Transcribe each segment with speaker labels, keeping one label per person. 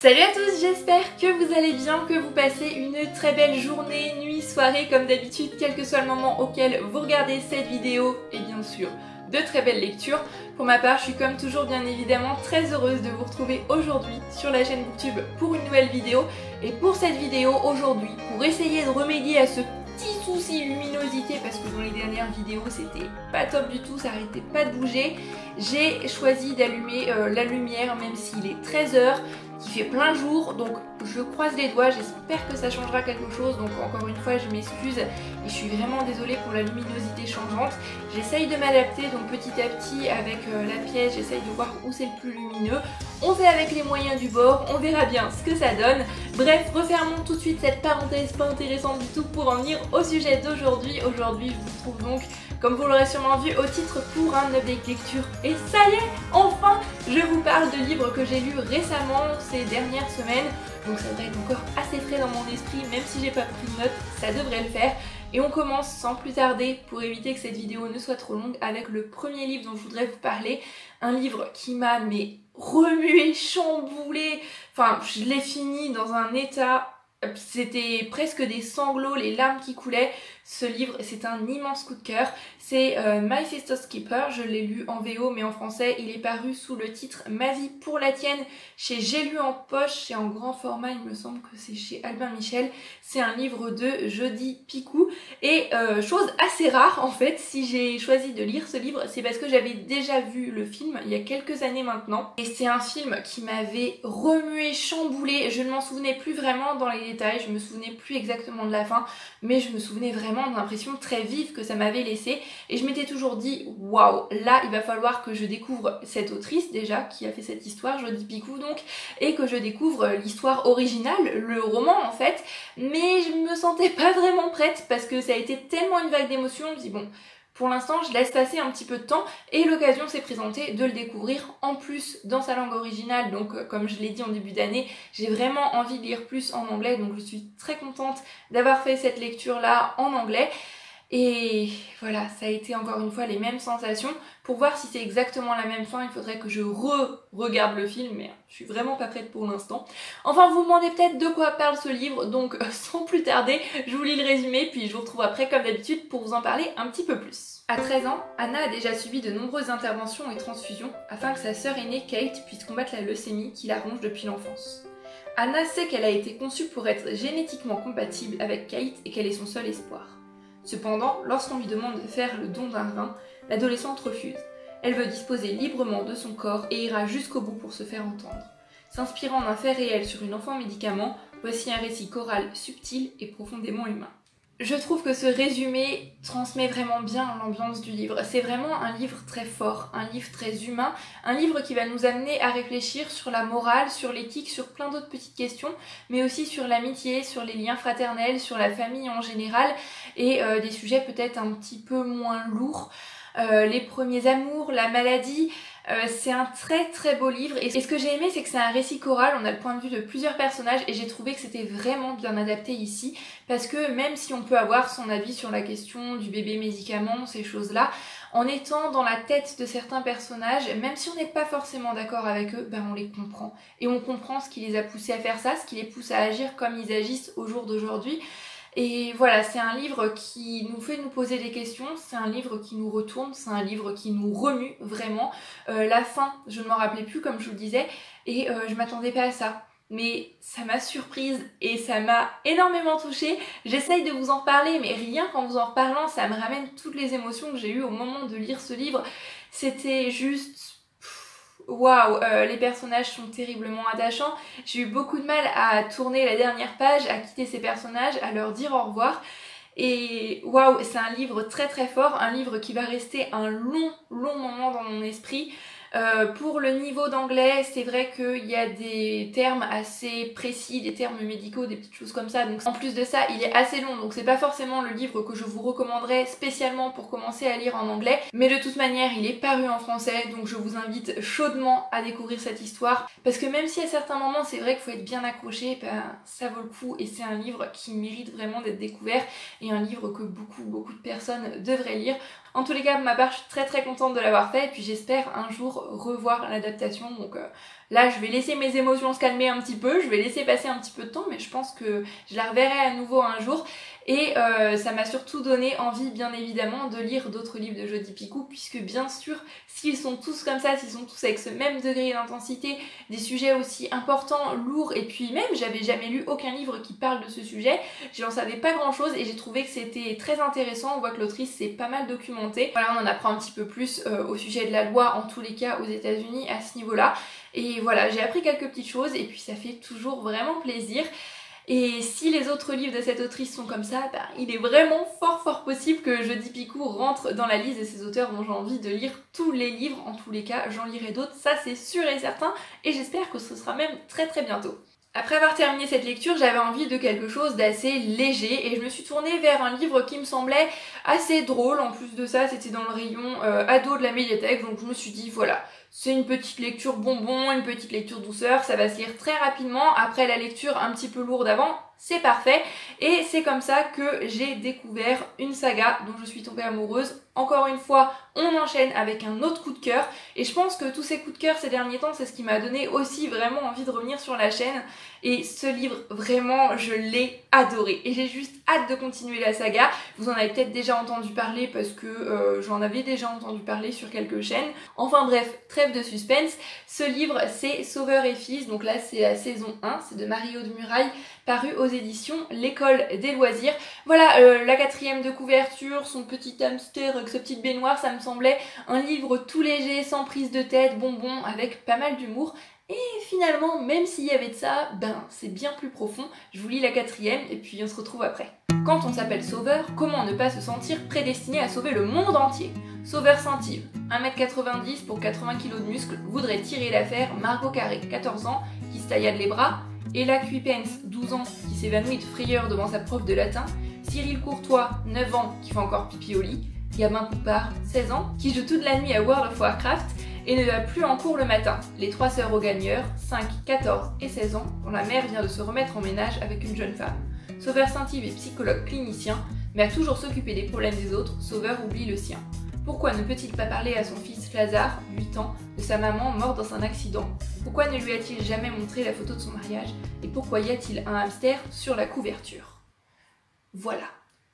Speaker 1: Salut à tous, j'espère que vous allez bien, que vous passez une très belle journée, nuit, soirée comme d'habitude, quel que soit le moment auquel vous regardez cette vidéo et bien sûr de très belles lectures. Pour ma part, je suis comme toujours bien évidemment très heureuse de vous retrouver aujourd'hui sur la chaîne Booktube pour une nouvelle vidéo. Et pour cette vidéo aujourd'hui, pour essayer de remédier à ce petit souci luminosité, parce que dans les dernières vidéos c'était pas top du tout, ça arrêtait pas de bouger, j'ai choisi d'allumer la lumière même s'il est 13 h, qui fait plein jour, donc je croise les doigts, j'espère que ça changera quelque chose. Donc encore une fois je m'excuse et je suis vraiment désolée pour la luminosité changeante. J'essaye de m'adapter donc petit à petit avec la pièce, j'essaye de voir où c'est le plus lumineux. On fait avec les moyens du bord, on verra bien ce que ça donne. Bref, refermons tout de suite cette parenthèse pas intéressante du tout pour en venir au sujet d'aujourd'hui. Aujourd'hui je vous retrouve donc, comme vous l'aurez sûrement vu au titre, pour un update lecture. Et ça y est, enfin, je vous parle de livres que j'ai lus récemment ces dernières semaines. Donc ça devrait être encore assez frais dans mon esprit, même si j'ai pas pris de notes, ça devrait le faire. Et on commence sans plus tarder, pour éviter que cette vidéo ne soit trop longue, avec le premier livre dont je voudrais vous parler. Un livre qui m'a remué, chamboulé. Enfin, je l'ai fini dans un état... C'était presque des sanglots, les larmes qui coulaient. Ce livre, c'est un immense coup de cœur. C'est My Sister's Keeper. Je l'ai lu en VO, mais en français, il est paru sous le titre Ma vie pour la tienne chez J'ai lu en poche. C'est en grand format, il me semble que c'est chez Albin Michel. C'est un livre de Jodi Picoult. Et chose assez rare, en fait, si j'ai choisi de lire ce livre, c'est parce que j'avais déjà vu le film il y a quelques années maintenant. Et c'est un film qui m'avait remué, chamboulé. Je ne m'en souvenais plus vraiment dans les détails, je me souvenais plus exactement de la fin, mais je me souvenais vraiment de l'impression très vive que ça m'avait laissé. Et je m'étais toujours dit, waouh, là il va falloir que je découvre cette autrice déjà qui a fait cette histoire, Jodi Picoult donc, et que je découvre l'histoire originale, le roman en fait. Mais je me sentais pas vraiment prête parce que ça a été tellement une vague d'émotions. Je me dis bon, pour l'instant, je laisse passer un petit peu de temps et l'occasion s'est présentée de le découvrir en plus dans sa langue originale. Donc comme je l'ai dit en début d'année, j'ai vraiment envie de lire plus en anglais, donc je suis très contente d'avoir fait cette lecture-là en anglais. Et voilà, ça a été encore une fois les mêmes sensations. Pour voir si c'est exactement la même fin, il faudrait que je regarde le film, mais je suis vraiment pas prête pour l'instant. Enfin, vous vous demandez peut-être de quoi parle ce livre, donc sans plus tarder, je vous lis le résumé, puis je vous retrouve après comme d'habitude pour vous en parler un petit peu plus. À 13 ans, Anna a déjà subi de nombreuses interventions et transfusions afin que sa sœur aînée Kate puisse combattre la leucémie qui la ronge depuis l'enfance. Anna sait qu'elle a été conçue pour être génétiquement compatible avec Kate et qu'elle est son seul espoir. Cependant, lorsqu'on lui demande de faire le don d'un rein, l'adolescente refuse. Elle veut disposer librement de son corps et ira jusqu'au bout pour se faire entendre. S'inspirant d'un fait réel sur une enfant médicament, voici un récit choral subtil et profondément humain. Je trouve que ce résumé transmet vraiment bien l'ambiance du livre. C'est vraiment un livre très fort, un livre très humain, un livre qui va nous amener à réfléchir sur la morale, sur l'éthique, sur plein d'autres petites questions, mais aussi sur l'amitié, sur les liens fraternels, sur la famille en général, et des sujets peut-être un petit peu moins lourds. Les premiers amours, la maladie, c'est un très très beau livre. Et ce que j'ai aimé, c'est que c'est un récit choral, on a le point de vue de plusieurs personnages et j'ai trouvé que c'était vraiment bien adapté ici, parce que même si on peut avoir son avis sur la question du bébé médicament, ces choses-là, en étant dans la tête de certains personnages, même si on n'est pas forcément d'accord avec eux, ben on les comprend. Et on comprend ce qui les a poussés à faire ça, ce qui les pousse à agir comme ils agissent au jour d'aujourd'hui. Et voilà, c'est un livre qui nous fait nous poser des questions, c'est un livre qui nous retourne, c'est un livre qui nous remue vraiment. La fin, je ne m'en rappelais plus comme je vous le disais, et je m'attendais pas à ça. Mais ça m'a surprise et ça m'a énormément touchée. J'essaye de vous en parler, mais rien qu'en vous en reparlant, ça me ramène toutes les émotions que j'ai eues au moment de lire ce livre. C'était juste... waouh, les personnages sont terriblement attachants. J'ai eu beaucoup de mal à tourner la dernière page, à quitter ces personnages, à leur dire au revoir. Et waouh, c'est un livre très très fort, un livre qui va rester un long moment dans mon esprit. Pour le niveau d'anglais, c'est vrai qu'il y a des termes assez précis, des termes médicaux, des petites choses comme ça. Donc en plus de ça, il est assez long, donc c'est pas forcément le livre que je vous recommanderais spécialement pour commencer à lire en anglais. Mais de toute manière, il est paru en français, donc je vous invite chaudement à découvrir cette histoire. Parce que même si à certains moments, c'est vrai qu'il faut être bien accroché, ben, ça vaut le coup et c'est un livre qui mérite vraiment d'être découvert et un livre que beaucoup de personnes devraient lire. En tous les cas, pour ma part, je suis très contente de l'avoir fait et puis j'espère un jour revoir l'adaptation. Donc Là, je vais laisser mes émotions se calmer un petit peu, je vais laisser passer un petit peu de temps, mais je pense que je la reverrai à nouveau un jour. Et ça m'a surtout donné envie, bien évidemment, de lire d'autres livres de Jodi Picoult, puisque bien sûr, s'ils sont tous comme ça, s'ils sont tous avec ce même degré d'intensité, des sujets aussi importants, lourds, et puis même, j'avais jamais lu aucun livre qui parle de ce sujet, j'en savais pas grand chose, et j'ai trouvé que c'était très intéressant. On voit que l'autrice s'est pas mal documentée. Voilà, on en apprend un petit peu plus au sujet de la loi, en tous les cas, aux États-Unis à ce niveau-là. Et voilà, j'ai appris quelques petites choses, et puis ça fait toujours vraiment plaisir. Et si les autres livres de cette autrice sont comme ça, bah, il est vraiment fort possible que Jodi Picoult rentre dans la liste de ces auteurs dont j'ai envie de lire tous les livres. En tous les cas, j'en lirai d'autres, ça c'est sûr et certain, et j'espère que ce sera même très bientôt. Après avoir terminé cette lecture, j'avais envie de quelque chose d'assez léger et je me suis tournée vers un livre qui me semblait assez drôle. En plus de ça, c'était dans le rayon ado de la médiathèque, donc je me suis dit voilà, c'est une petite lecture bonbon, une petite lecture douceur, ça va se lire très rapidement. Après la lecture un petit peu lourde avant, c'est parfait. Et c'est comme ça que j'ai découvert une saga dont je suis tombée amoureuse. Encore une fois, on enchaîne avec un autre coup de cœur. Et je pense que tous ces coups de cœur ces derniers temps, c'est ce qui m'a donné aussi vraiment envie de revenir sur la chaîne. Et ce livre, vraiment, je l'ai adoré. Et j'ai juste hâte de continuer la saga. Vous en avez peut-être déjà entendu parler parce que j'en avais déjà entendu parler sur quelques chaînes. Enfin bref, trêve de suspense. Ce livre, c'est Sauveur et Fils. Donc là, c'est la saison 1. C'est de Marie-Aude Muraille, paru aux éditions L'École des Loisirs. Voilà, la 4e de couverture, son petit hamster avec sa petite baignoire, ça me semblait un livre tout léger, sans prise de tête, bonbon, avec pas mal d'humour. Et finalement, même s'il y avait de ça, ben c'est bien plus profond. Je vous lis la 4e et puis on se retrouve après. Quand on s'appelle Sauveur, comment ne pas se sentir prédestiné à sauver le monde entier? Sauveur Saint-Yves, 1m90 pour 80 kg de muscles, voudrait tirer l'affaire Margot Carré, 14 ans, qui se taillade les bras, Ella Cuipens, 12 ans, qui s'évanouit de frayeur devant sa prof de latin, Cyril Courtois, 9 ans, qui fait encore pipi au lit, Gabin Poupard, 16 ans, qui joue toute la nuit à World of Warcraft et ne va plus en cours le matin. Les 3 sœurs aux gagneurs, 5, 14 et 16 ans, dont la mère vient de se remettre en ménage avec une jeune femme. Sauveur Saint-Yves est psychologue clinicien, mais à toujours s'occuper des problèmes des autres, Sauveur oublie le sien. Pourquoi ne peut-il pas parler à son fils Lazare, 8 ans, de sa maman morte dans un accident? Pourquoi ne lui a-t-il jamais montré la photo de son mariage? Et pourquoi y a-t-il un hamster sur la couverture? Voilà.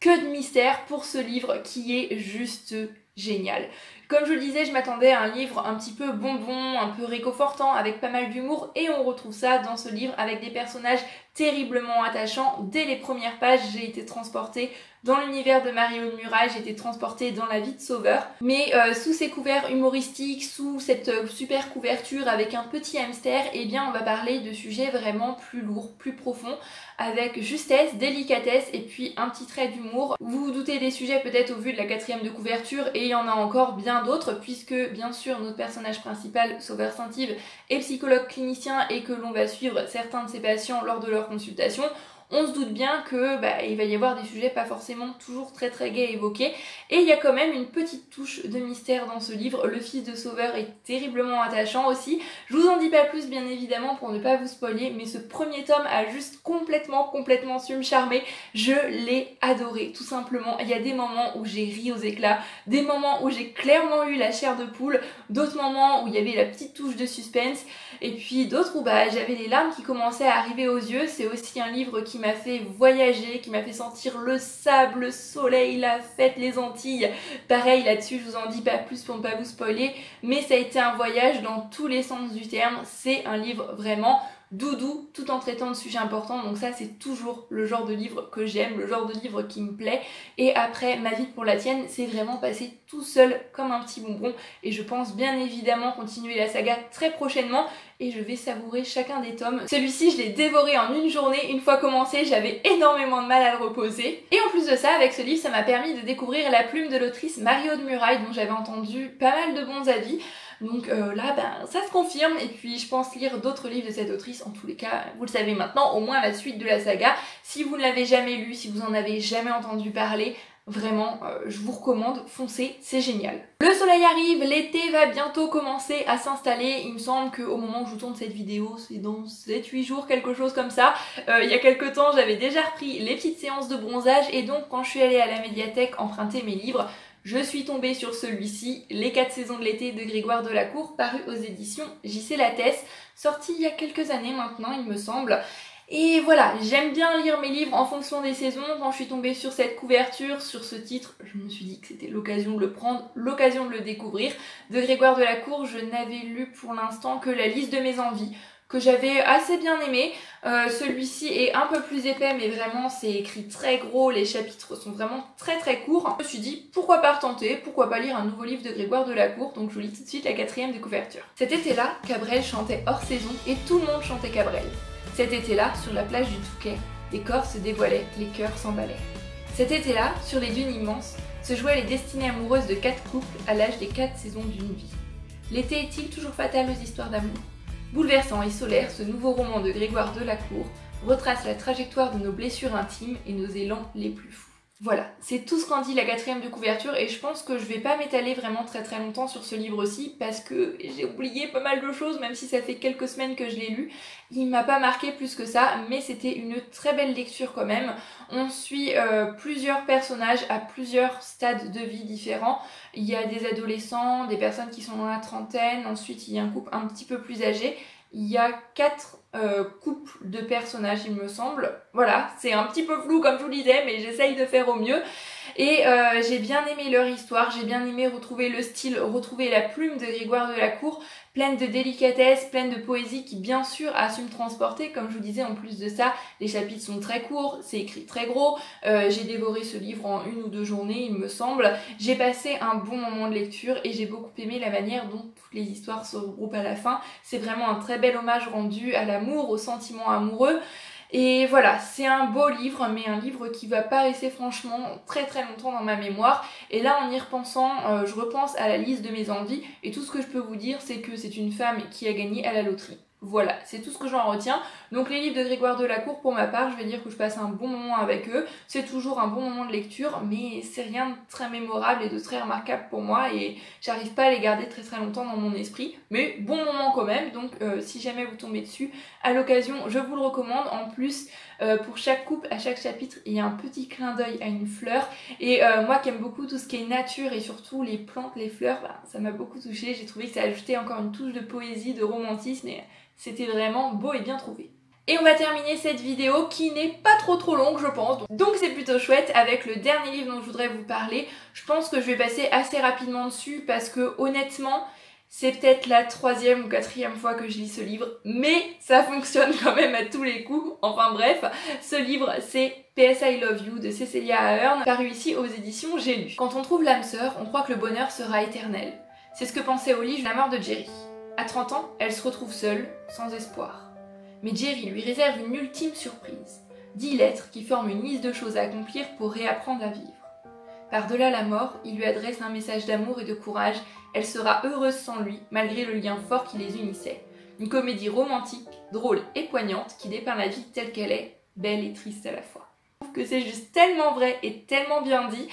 Speaker 1: Que de mystère pour ce livre qui est juste génial. Comme je le disais, je m'attendais à un livre un petit peu bonbon, un peu réconfortant, avec pas mal d'humour, et on retrouve ça dans ce livre avec des personnages terriblement attachants. Dès les premières pages, j'ai été transportée dans l'univers de Marie-Aude Muraille, j'ai été transportée dans la vie de Sauveur. Mais sous ces couverts humoristiques, sous cette super couverture avec un petit hamster, eh bien on va parler de sujets vraiment plus lourds, plus profonds, avec justesse, délicatesse et puis un petit trait d'humour. Vous vous doutez des sujets peut-être au vu de la 4e de couverture, et il y en a encore bien d'autres, puisque bien sûr notre personnage principal, Sauveur Saint-Yves, est psychologue clinicien et que l'on va suivre certains de ses patients lors de leur consultation. On se doute bien que il va y avoir des sujets pas forcément toujours très gais à évoquer, et il y a quand même une petite touche de mystère dans ce livre. Le fils de Sauveur est terriblement attachant aussi. Je vous en dis pas plus bien évidemment pour ne pas vous spoiler, mais ce premier tome a juste complètement su me charmer. Je l'ai adoré, tout simplement. Il y a des moments où j'ai ri aux éclats, des moments où j'ai clairement eu la chair de poule, d'autres moments où il y avait la petite touche de suspense, et puis d'autres où j'avais les larmes qui commençaient à arriver aux yeux. C'est aussi un livre qui m'a fait voyager, qui m'a fait sentir le sable, le soleil, la fête, les Antilles. Pareil là-dessus, je vous en dis pas plus pour ne pas vous spoiler, mais ça a été un voyage dans tous les sens du terme. C'est un livre vraiment doudou, tout en traitant de sujets importants, donc ça c'est toujours le genre de livre que j'aime, le genre de livre qui me plaît. Et après, Ma vie pour la tienne, c'est vraiment passé tout seul comme un petit bonbon, et je pense bien évidemment continuer la saga très prochainement, et je vais savourer chacun des tomes. Celui-ci, je l'ai dévoré en une journée. Une fois commencé, j'avais énormément de mal à le reposer. Et en plus de ça, avec ce livre, ça m'a permis de découvrir la plume de l'autrice Marie-Aude Muraille, dont j'avais entendu pas mal de bons avis. Donc là, ça se confirme, et puis je pense lire d'autres livres de cette autrice. En tous les cas, vous le savez maintenant, au moins la suite de la saga. Si vous ne l'avez jamais lu, si vous en avez jamais entendu parler, vraiment, je vous recommande, foncez, c'est génial. Le soleil arrive, l'été va bientôt commencer à s'installer. Il me semble qu'au moment où je vous tourne cette vidéo, c'est dans 7-8 jours, quelque chose comme ça. Il y a quelques temps, j'avais déjà repris les petites séances de bronzage, et donc quand je suis allée à la médiathèque emprunter mes livres, je suis tombée sur celui-ci, Les 4 saisons de l'été de Grégoire Delacour, paru aux éditions J.C. Lattès, sorti il y a quelques années maintenant il me semble. Et voilà, j'aime bien lire mes livres en fonction des saisons. Quand je suis tombée sur cette couverture, sur ce titre, je me suis dit que c'était l'occasion de le prendre, l'occasion de le découvrir. De Grégoire Delacour, je n'avais lu pour l'instant que La liste de mes envies, que j'avais assez bien aimé. Celui-ci est un peu plus épais, mais vraiment c'est écrit très gros, les chapitres sont vraiment très courts. Je me suis dit pourquoi pas retenter, pourquoi pas lire un nouveau livre de Grégoire Delacour, donc je vous lis tout de suite la 4e de couverture. Cet été-là, Cabrel chantait hors saison et tout le monde chantait Cabrel. Cet été-là, sur la plage du Touquet, les corps se dévoilaient, les cœurs s'emballaient. Cet été-là, sur les dunes immenses, se jouaient les destinées amoureuses de 4 couples à l'âge des 4 saisons d'une vie. L'été est-il toujours fatal aux histoires d'amour? Bouleversant et solaire, ce nouveau roman de Grégoire Delacour retrace la trajectoire de nos blessures intimes et nos élans les plus fous. Voilà, c'est tout ce qu'en dit la 4e de couverture et je pense que je vais pas m'étaler vraiment très longtemps sur ce livre-ci parce que j'ai oublié pas mal de choses, même si ça fait quelques semaines que je l'ai lu. Il m'a pas marqué plus que ça, mais c'était une très belle lecture quand même. On suit plusieurs personnages à plusieurs stades de vie différents. Il y a des adolescents, des personnes qui sont dans la trentaine, ensuite il y a un couple un petit peu plus âgé. Il y a 4 couples de personnages il me semble. Voilà, c'est un petit peu flou comme je vous le disais, mais j'essaye de faire au mieux. Et j'ai bien aimé leur histoire, j'ai bien aimé retrouver le style, retrouver la plume de Grégoire Delacour, pleine de délicatesse, pleine de poésie qui bien sûr assume transporter. Comme je vous disais, en plus de ça, les chapitres sont très courts, c'est écrit très gros. J'ai dévoré ce livre en 1 ou 2 journées il me semble. J'ai passé un bon moment de lecture et j'ai beaucoup aimé la manière dont toutes les histoires se regroupent à la fin. C'est vraiment un très bel hommage rendu à l'amour, aux sentiments amoureux. Et voilà, c'est un beau livre, mais un livre qui va pas rester franchement très longtemps dans ma mémoire. Et là, en y repensant, je repense à la liste de mes envies, et tout ce que je peux vous dire, c'est que c'est une femme qui a gagné à la loterie. Voilà, c'est tout ce que j'en retiens. Donc les livres de Grégoire Delacour, pour ma part, je vais dire que je passe un bon moment avec eux. C'est toujours un bon moment de lecture, mais c'est rien de très mémorable et de très remarquable pour moi et j'arrive pas à les garder très longtemps dans mon esprit. Mais bon moment quand même, donc si jamais vous tombez dessus, à l'occasion, je vous le recommande. En plus, pour chaque couple, à chaque chapitre, il y a un petit clin d'œil à une fleur. Et moi qui aime beaucoup tout ce qui est nature et surtout les plantes, les fleurs, bah, ça m'a beaucoup touchée. J'ai trouvé que ça ajoutait encore une touche de poésie, de romantisme et c'était vraiment beau et bien trouvé. Et on va terminer cette vidéo qui n'est pas trop longue je pense, donc c'est plutôt chouette avec le dernier livre dont je voudrais vous parler. Je pense que je vais passer assez rapidement dessus parce que honnêtement c'est peut-être la 3e ou 4e fois que je lis ce livre, mais ça fonctionne quand même à tous les coups. Enfin bref, ce livre c'est PS I Love You de Cécilia Ahern, paru ici aux éditions J'ai lu. Quand on trouve l'âme sœur, on croit que le bonheur sera éternel. C'est ce que pensait Holly la mort de Jerry. À 30 ans, elle se retrouve seule, sans espoir. Mais Jerry lui réserve une ultime surprise. 10 lettres qui forment une liste de choses à accomplir pour réapprendre à vivre. Par-delà la mort, il lui adresse un message d'amour et de courage. Elle sera heureuse sans lui, malgré le lien fort qui les unissait. Une comédie romantique, drôle et poignante qui dépeint la vie telle qu'elle est, belle et triste à la fois. Je trouve que c'est juste tellement vrai et tellement bien dit.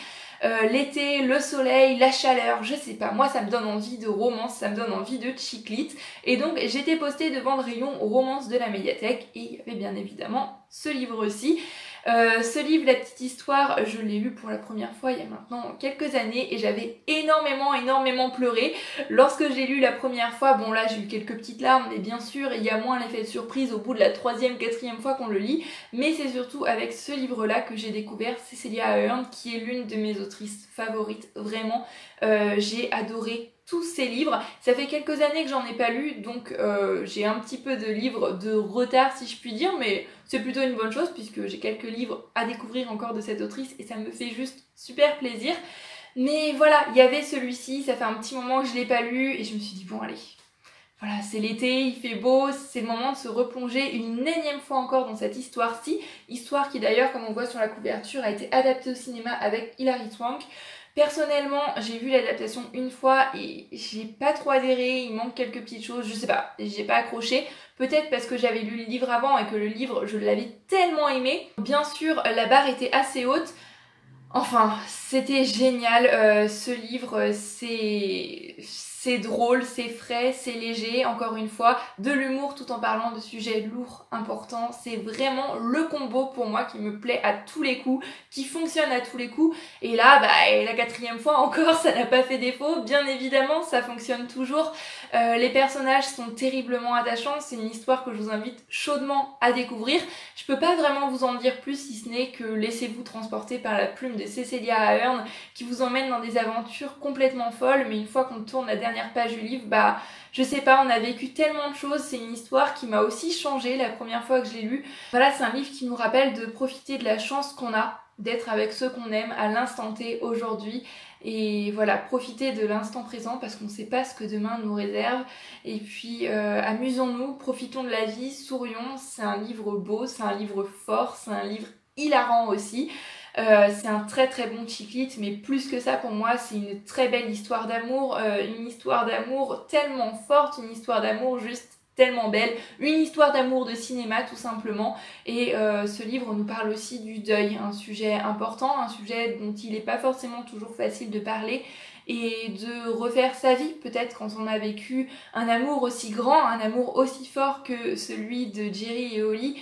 Speaker 1: L'été, le soleil, la chaleur, je sais pas, moi ça me donne envie de romance, ça me donne envie de chiclite. Et donc j'étais postée devant le rayon romance de la médiathèque et il y avait bien évidemment ce livre aussi. Ce livre, La petite histoire, je l'ai lu pour la première fois il y a maintenant quelques années et j'avais énormément pleuré. Lorsque je l'ai lu la première fois, bon là j'ai eu quelques petites larmes, mais bien sûr il y a moins l'effet de surprise au bout de la 3e, 4e fois qu'on le lit, mais c'est surtout avec ce livre-là que j'ai découvert Cécilia Ahern, qui est l'une de mes autrices favorites, vraiment. J'ai adoré tous ces livres. Ça fait quelques années que j'en ai pas lu, donc j'ai un petit peu de livres de retard si je puis dire, mais c'est plutôt une bonne chose puisque j'ai quelques livres à découvrir encore de cette autrice et ça me fait juste super plaisir. Mais voilà, il y avait celui-ci, ça fait un petit moment que je l'ai pas lu et je me suis dit bon allez, voilà, c'est l'été, il fait beau, c'est le moment de se replonger une énième fois encore dans cette histoire-ci, histoire qui d'ailleurs, comme on voit sur la couverture, a été adaptée au cinéma avec Hilary Swank. Personnellement, j'ai vu l'adaptation une fois et j'ai pas trop adhéré, il manque quelques petites choses, je sais pas, j'ai pas accroché. Peut-être parce que j'avais lu le livre avant et que le livre, je l'avais tellement aimé. Bien sûr, la barre était assez haute. Enfin, c'était génial, ce livre, c'est c'est drôle, c'est frais, c'est léger, encore une fois, de l'humour tout en parlant de sujets lourds, importants. C'est vraiment le combo pour moi qui me plaît à tous les coups, qui fonctionne à tous les coups. Et là, la 4e fois encore, ça n'a pas fait défaut. Bien évidemment, ça fonctionne toujours. Les personnages sont terriblement attachants. C'est une histoire que je vous invite chaudement à découvrir. Je peux pas vraiment vous en dire plus si ce n'est que laissez-vous transporter par la plume de Cecelia Ahern qui vous emmène dans des aventures complètement folles, mais une fois qu'on tourne la dernière page du livre, je sais pas, on a vécu tellement de choses. C'est une histoire qui m'a aussi changé la première fois que je l'ai lu. Voilà, c'est un livre qui nous rappelle de profiter de la chance qu'on a d'être avec ceux qu'on aime à l'instant T aujourd'hui, et voilà, profiter de l'instant présent parce qu'on ne sait pas ce que demain nous réserve. Et puis amusons-nous, profitons de la vie, sourions. C'est un livre beau, c'est un livre fort, c'est un livre hilarant aussi. C'est un très très bon chick-lit, mais plus que ça pour moi, c'est une très belle histoire d'amour, une histoire d'amour tellement forte, une histoire d'amour juste tellement belle, une histoire d'amour de cinéma tout simplement. Et ce livre nous parle aussi du deuil, un sujet important, un sujet dont il n'est pas forcément toujours facile de parler, et de refaire sa vie peut-être quand on a vécu un amour aussi grand, un amour aussi fort que celui de Jerry et Holly.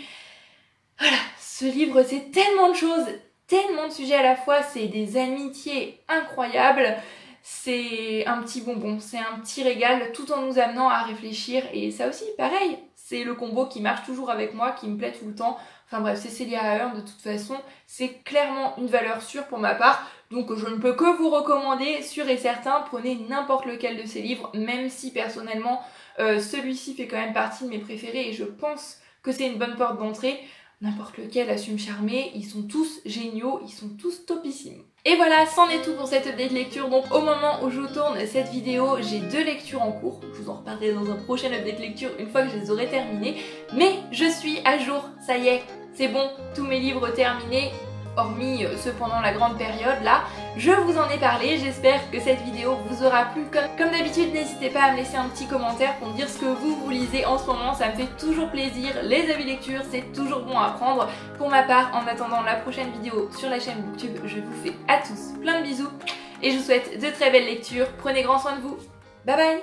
Speaker 1: Voilà, ce livre c'est tellement de choses, tellement de sujets à la fois, c'est des amitiés incroyables, c'est un petit bonbon, c'est un petit régal tout en nous amenant à réfléchir. Et ça aussi, pareil, c'est le combo qui marche toujours avec moi, qui me plaît tout le temps. Enfin bref, Cecelia Ahern de toute façon, c'est clairement une valeur sûre pour ma part. Donc je ne peux que vous recommander, sûr et certain, prenez n'importe lequel de ces livres, même si personnellement celui-ci fait quand même partie de mes préférés et je pense que c'est une bonne porte d'entrée. N'importe lequel a su me charmer, ils sont tous géniaux, ils sont tous topissimes. Et voilà, c'en est tout pour cette update lecture. Donc au moment où je vous tourne cette vidéo, j'ai 2 lectures en cours. Je vous en reparlerai dans un prochain update lecture une fois que je les aurai terminées. Mais je suis à jour, ça y est, c'est bon, tous mes livres terminés, hormis ceux pendant la grande période là. Je vous en ai parlé, j'espère que cette vidéo vous aura plu. Comme d'habitude, n'hésitez pas à me laisser un petit commentaire pour me dire ce que vous lisez en ce moment, ça me fait toujours plaisir. Les avis lecture, c'est toujours bon à prendre. Pour ma part, en attendant la prochaine vidéo sur la chaîne Booktube, je vous fais à tous plein de bisous et je vous souhaite de très belles lectures. Prenez grand soin de vous. Bye bye.